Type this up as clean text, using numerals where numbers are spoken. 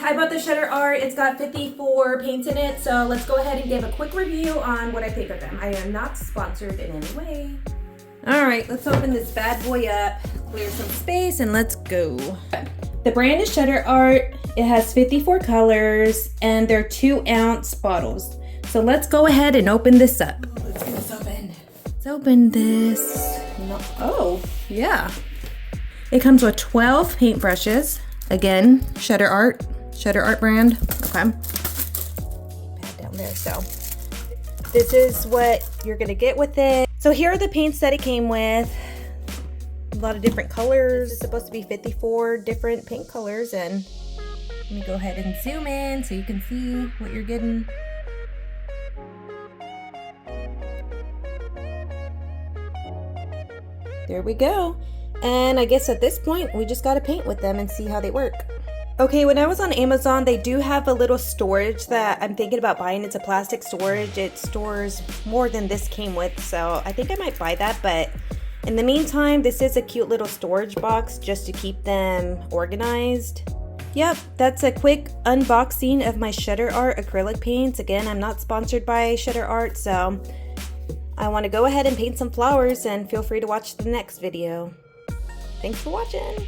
I bought the Shutter Art. It's got 54 paints in it, so let's go ahead and give a quick review on what I think of them. I am not sponsored in any way. All right, let's open this bad boy up, clear some space, and let's go. The brand is Shutter Art. It has 54 colors, and they're 2-ounce bottles. So let's go ahead and open this up. Let's get this open. Let's open this. Oh, yeah. It comes with 12 paintbrushes. Again, Shutter Art brand. Okay. Pad down there. So this is what you're gonna get with it. So here are the paints that it came with. A lot of different colors. It's supposed to be 54 different paint colors, and let me go ahead and zoom in so you can see what you're getting. There we go. And I guess at this point, we just gotta paint with them and see how they work. Okay, when I was on Amazon, they do have a little storage that I'm thinking about buying. It's a plastic storage. It stores more than this came with, so I think I might buy that. But in the meantime, this is a cute little storage box just to keep them organized. Yep, that's a quick unboxing of my Shutter Art acrylic paints. Again, I'm not sponsored by Shutter Art, so I want to go ahead and paint some flowers, and feel free to watch the next video. Thanks for watching.